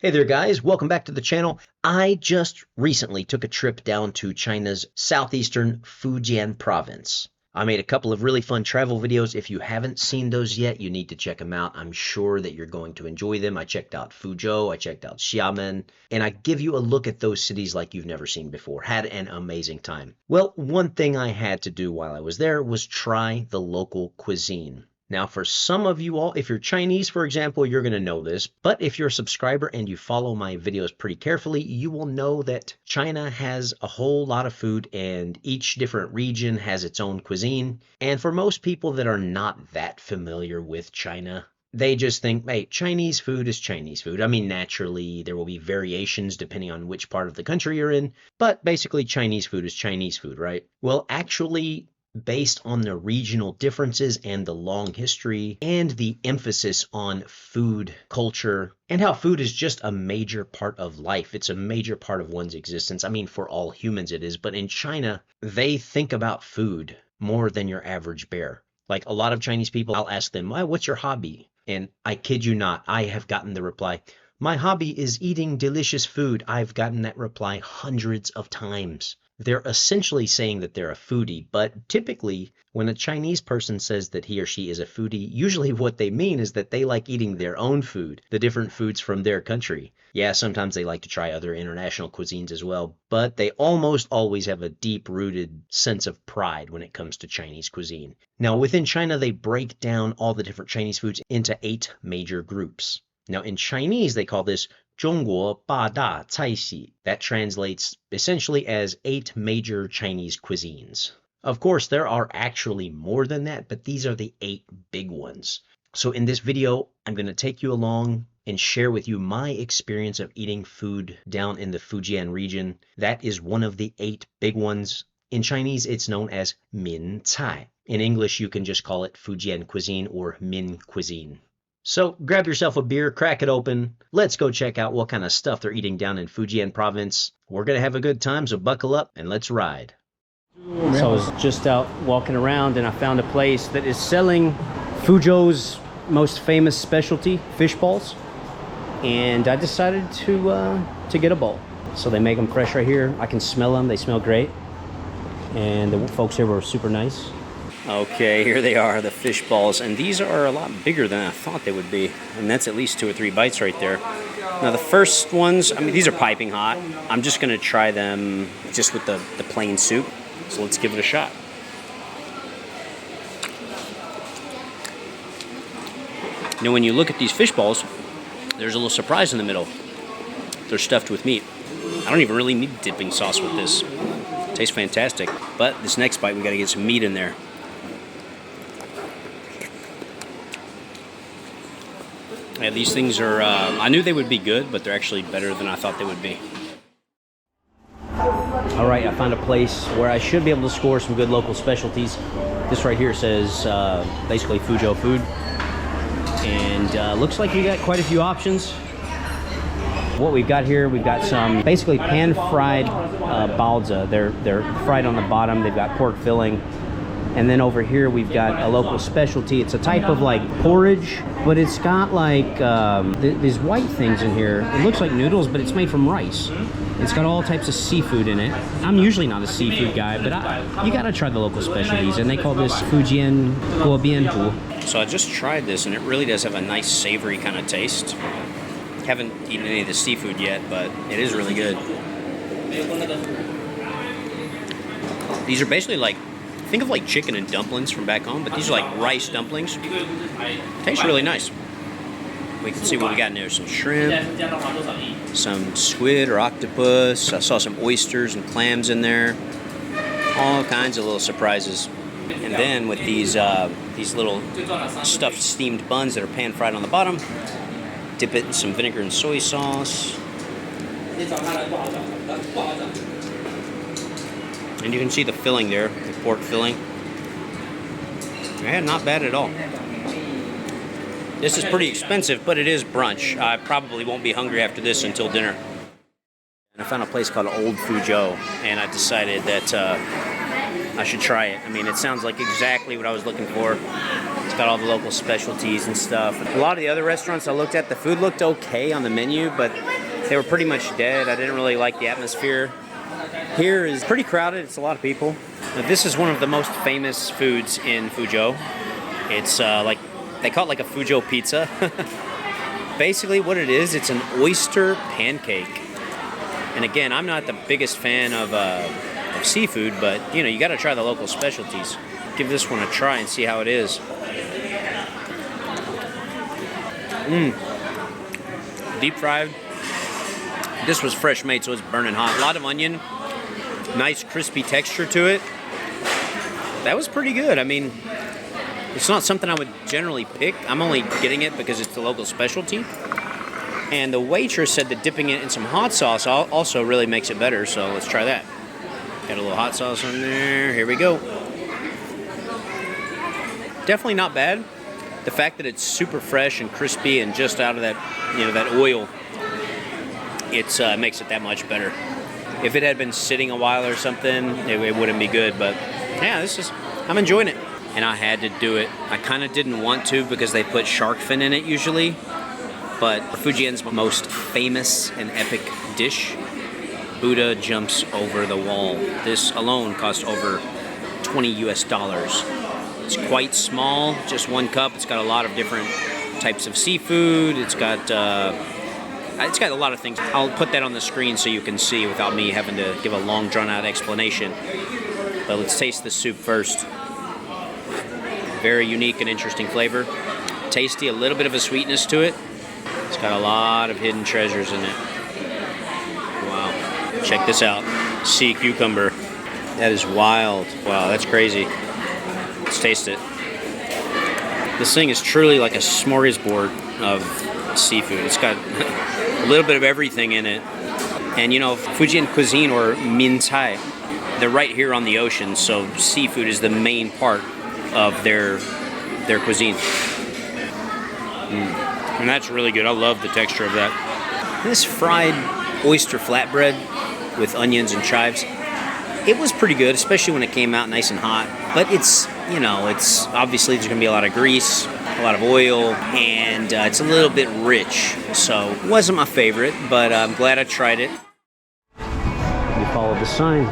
Hey there guys, welcome back to the channel. I just recently took a trip down to China's southeastern Fujian province. I made a couple of really fun travel videos. If you haven't seen those yet, you need to check them out. I'm sure that you're going to enjoy them. I checked out Fuzhou, I checked out Xiamen, and I give you a look at those cities like you've never seen before. Had an amazing time. Well, one thing I had to do while I was there was try the local cuisine. Now, for some of you all, if you're Chinese, for example, you're going to know this. But if you're a subscriber and you follow my videos pretty carefully, you will know that China has a whole lot of food and each different region has its own cuisine. And for most people that are not that familiar with China, they just think, hey, Chinese food is Chinese food. I mean, naturally, there will be variations depending on which part of the country you're in. But basically, Chinese food is Chinese food, right? Well, actually, based on the regional differences and the long history and the emphasis on food culture and how food is just a major part of life. It's a major part of one's existence. I mean, for all humans it is, but in China, they think about food more than your average bear. Like a lot of Chinese people, I'll ask them, what's your hobby? And I kid you not, I have gotten the reply, my hobby is eating delicious food. I've gotten that reply hundreds of times. They're essentially saying that they're a foodie, but typically when a Chinese person says that he or she is a foodie, usually what they mean is that they like eating their own food, the different foods from their country. Yeah, sometimes they like to try other international cuisines as well, but they almost always have a deep-rooted sense of pride when it comes to Chinese cuisine. Now, within China, they break down all the different Chinese foods into 8 major groups. Now, in Chinese, they call this 中国八大菜系. That translates essentially as 8 major Chinese cuisines. Of course, there are actually more than that, but these are the 8 big ones. So in this video, I'm going to take you along and share with you my experience of eating food down in the Fujian region. That is one of the 8 big ones. In Chinese, it's known as Min Cai. In English, you can just call it Fujian Cuisine or Min Cuisine. So grab yourself a beer, crack it open. Let's go check out what kind of stuff they're eating down in Fujian province. We're going to have a good time, so buckle up and let's ride. So I was just out walking around and I found a place that is selling Fuzhou's most famous specialty, fish balls. And I decided to get a bowl. So they make them fresh right here. I can smell them. They smell great. And the folks here were super nice. Okay, here they are, the fish balls, and these are a lot bigger than I thought they would be, and that's at least 2 or 3 bites right there. Now the first ones, I mean, these are piping hot. I'm just going to try them just with the plain soup, so let's give it a shot. Now when you look at these fish balls, there's a little surprise in the middle. They're stuffed with meat. I don't even really need dipping sauce with this. It tastes fantastic, but this next bite we got to get some meat in there. Yeah, these things are, I knew they would be good, but they're actually better than I thought they would be. All right, I found a place where I should be able to score some good local specialties. This right here says basically Fuzhou food. And looks like we got quite a few options. What we've got here, we've got some basically pan-fried baozi. They're fried on the bottom. They've got pork filling. And then over here we've got a local specialty. It's a type of like porridge, but it's got like these white things in here. It looks like noodles, but it's made from rice. It's got all types of seafood in it. I'm usually not a seafood guy, but you gotta try the local specialties, and they call this Fujian Guobianhu. So I just tried this, and it really does have a nice savory kind of taste. Haven't eaten any of the seafood yet, but it is really good. These are basically like, think of like chicken and dumplings from back home, but these are like rice dumplings. Tastes really nice. We can see what we got in there. Some shrimp, some squid or octopus. I saw some oysters and clams in there. All kinds of little surprises. And then with these little stuffed steamed buns that are pan fried on the bottom, dip it in some vinegar and soy sauce. And you can see the filling there, the pork filling. Yeah, not bad at all. This is pretty expensive, but it is brunch. I probably won't be hungry after this until dinner. And I found a place called Old Fuzhou, and I decided that I should try it. I mean, it sounds like exactly what I was looking for. It's got all the local specialties and stuff. A lot of the other restaurants I looked at, the food looked okay on the menu, but they were pretty much dead. I didn't really like the atmosphere. Here is pretty crowded. It's a lot of people. Now, this is one of the most famous foods in Fuzhou. It's like, they call it like a Fuzhou pizza. Basically what it is, it's an oyster pancake. And again, I'm not the biggest fan of seafood, but you know, you gotta try the local specialties. Give this one a try and see how it is. Deep fried. This was fresh made, so it's burning hot. A lot of onion, nice crispy texture to it. That was pretty good. I mean, it's not something I would generally pick. I'm only getting it because it's the local specialty. And the waitress said that dipping it in some hot sauce also really makes it better, so let's try that. Got a little hot sauce on there. Here we go. Definitely not bad. The fact that it's super fresh and crispy and just out of that, you know, that oil, it makes it that much better. If it had been sitting a while or something, it wouldn't be good. But yeah, I'm enjoying it. And I had to do it. I kind of didn't want to because they put shark fin in it usually. But Fujian's most famous and epic dish, Buddha jumps over the wall. This alone cost over $20 US. It's quite small, just 1 cup. It's got a lot of different types of seafood. It's got a lot of things. I'll put that on the screen so you can see without me having to give a long drawn-out explanation. But let's taste the soup first. Very unique and interesting flavor. Tasty, a little bit of a sweetness to it. It's got a lot of hidden treasures in it. Wow. Check this out. Sea cucumber. That is wild. Wow, that's crazy. Let's taste it. This thing is truly like a smorgasbord of seafood. It's got a little bit of everything in it. And you know, Fujian Cuisine or Min Cai, they're right here on the ocean, so seafood is the main part of their cuisine. And that's really good. I love the texture of that. This fried oyster flatbread with onions and chives, it was pretty good, especially when it came out nice and hot. But it's, you know, it's obviously there's gonna be a lot of grease, a lot of oil, and it's a little bit rich. So it wasn't my favorite, but I'm glad I tried it. We followed the sign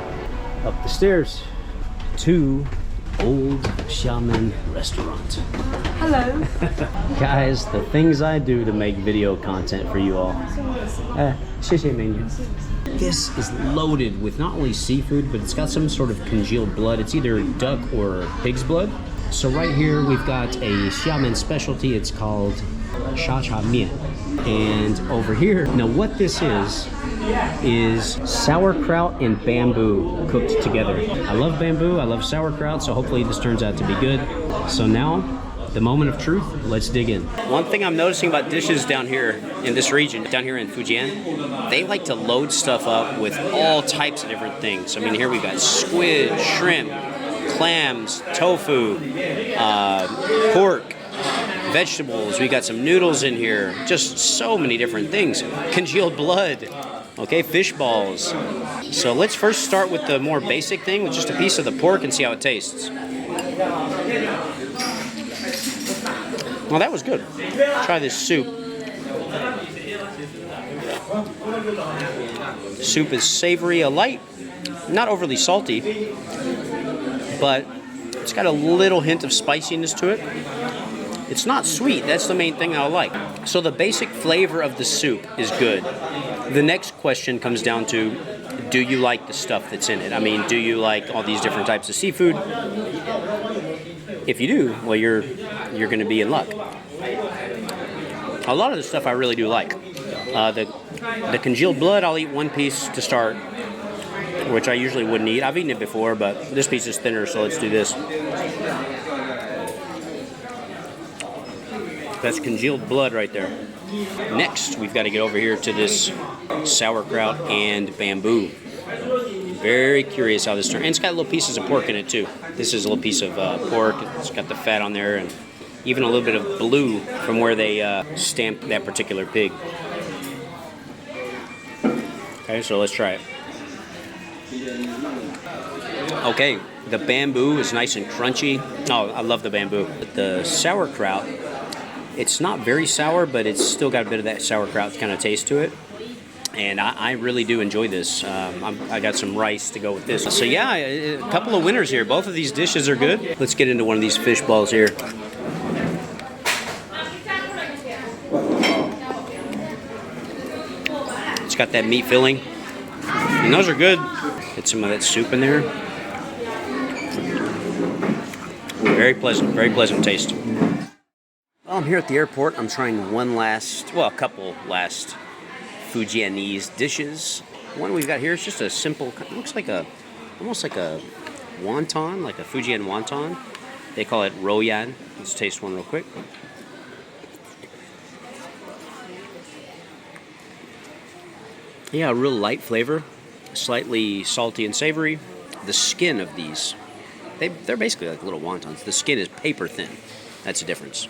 up the stairs to Old Xiamen restaurant. Hello. Guys, the things I do to make video content for you all. 谢谢 menu. This is loaded with not only seafood, but it's got some sort of congealed blood. It's either duck or pig's blood. So right here we've got a Xiamen specialty. It's called Shacha Mian. And over here, now what this is sauerkraut and bamboo cooked together. I love bamboo, I love sauerkraut, so hopefully this turns out to be good. So now, the moment of truth, let's dig in. One thing I'm noticing about dishes down here in this region, down here in Fujian, they like to load stuff up with all types of different things. I mean, here we've got squid, shrimp, clams, tofu, pork, vegetables. We got some noodles in here. Just so many different things. Congealed blood. Okay, fish balls. So let's first start with the more basic thing, with just a piece of the pork and see how it tastes. Well, that was good. Try this soup. The soup is savory, light, not overly salty, but it's got a little hint of spiciness to it. It's not sweet, that's the main thing I like. So the basic flavor of the soup is good. The next question comes down to, do you like the stuff that's in it? I mean, do you like all these different types of seafood? If you do, well, you're gonna be in luck. A lot of the stuff I really do like. The congealed blood, I'll eat 1 piece to start, which I usually wouldn't eat. I've eaten it before, but this piece is thinner, so let's do this. That's congealed blood right there. Next, we've got to get over here to this sauerkraut and bamboo. Very curious how this turns. And it's got little pieces of pork in it too. This is a little piece of pork. It's got the fat on there and even a little bit of blue from where they stamped that particular pig. Okay, so let's try it. Okay, the bamboo is nice and crunchy. Oh, I love the bamboo. The sauerkraut, it's not very sour, but it's still got a bit of that sauerkraut kind of taste to it. And I really do enjoy this. I got some rice to go with this. So yeah, a couple of winners here. Both of these dishes are good. Let's get into one of these fish balls here. It's got that meat filling. And those are good. Get some of that soup in there. Very pleasant taste. Well, I'm here at the airport. I'm trying a couple last Fujianese dishes. One we've got here is just a simple, it looks like almost like a wonton, like a Fujian wonton. They call it rouyan. Let's taste one real quick. Yeah, a real light flavor, slightly salty and savory. The skin of these, they're basically like little wontons. The skin is paper thin. That's the difference.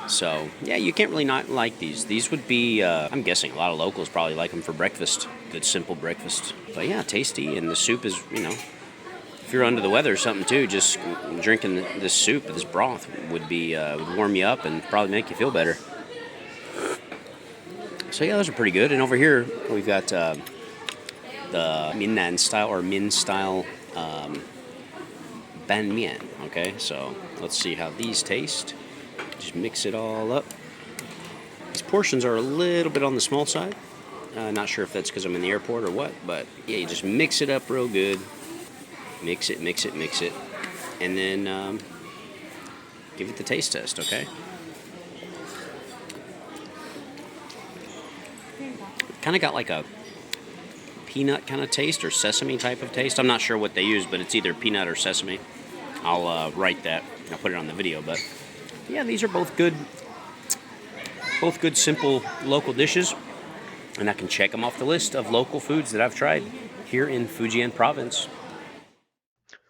So, yeah, you can't really not like these. These would be, I'm guessing a lot of locals probably like them for breakfast. Good, simple breakfast. But yeah, tasty. And the soup is, if you're under the weather or something too, just drinking this soup, this broth would warm you up and probably make you feel better. So yeah, those are pretty good. And over here, we've got the Minnan style or Min style ban mian. Okay, so let's see how these taste. Just mix it all up. These portions are a little bit on the small side. Not sure if that's because I'm in the airport or what, but yeah, you just mix it up real good. Mix it. And then give it the taste test, okay? Kind of got like a peanut kind of taste or sesame type of taste. I'm not sure what they use, but it's either peanut or sesame. I'll write that. I'll put it on the video, but yeah, these are both good simple local dishes, and I can check them off the list of local foods that I've tried here in Fujian Province.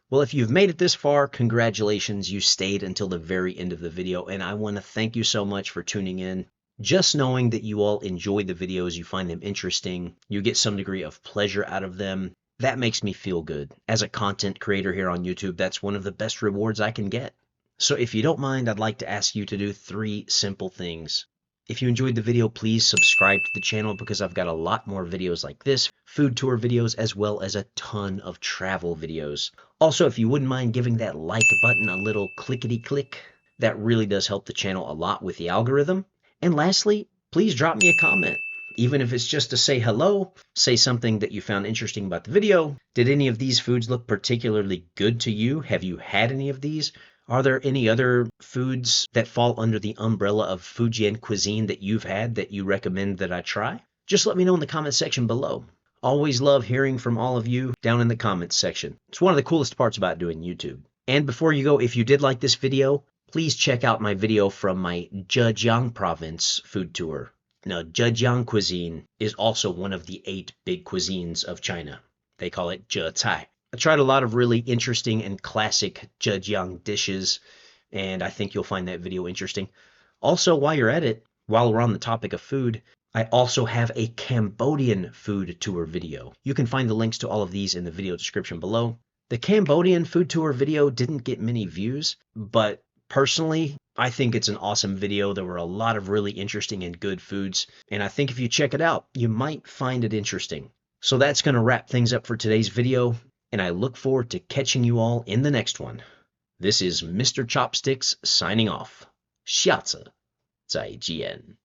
Well, if you've made it this far, congratulations. You stayed until the very end of the video, and I want to thank you so much for tuning in. Just knowing that you all enjoy the videos, you find them interesting, you get some degree of pleasure out of them, that makes me feel good. As a content creator here on YouTube, that's one of the best rewards I can get. So if you don't mind, I'd like to ask you to do 3 simple things. If you enjoyed the video, please subscribe to the channel because I've got a lot more videos like this, food tour videos, as well as a ton of travel videos. Also, if you wouldn't mind giving that like button a little clickety-click, that really does help the channel a lot with the algorithm. And lastly, please drop me a comment. Even if it's just to say hello, say something that you found interesting about the video. Did any of these foods look particularly good to you? Have you had any of these? Are there any other foods that fall under the umbrella of Fujian cuisine that you've had that you recommend that I try? Just let me know in the comment section below. Always love hearing from all of you down in the comments section. It's one of the coolest parts about doing YouTube. And before you go, if you did like this video, please check out my video from my Zhejiang Province food tour. Now, Fujian Cuisine is also one of the 8 big cuisines of China. They call it Zhecai. I tried a lot of really interesting and classic Zhejiang dishes, and I think you'll find that video interesting. Also, while you're at it, while we're on the topic of food, I also have a Cambodian food tour video. You can find the links to all of these in the video description below. The Cambodian food tour video didn't get many views, but personally, I think it's an awesome video. There were a lot of really interesting and good foods, and I think if you check it out, you might find it interesting. So that's going to wrap things up for today's video, and I look forward to catching you all in the next one. This is Mr. Chopsticks signing off. 下次再见.